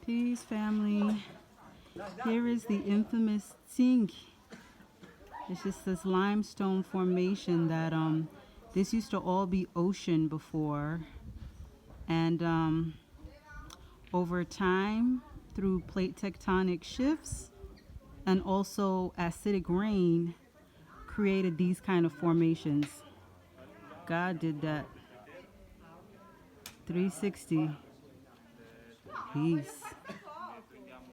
Peace, family. Here is the infamous Tsingy. It's just this limestone formation that this used to all be ocean before, and over time, through plate tectonic shifts and also acidic rain, created these kind of formations. God did that. 360. Peace.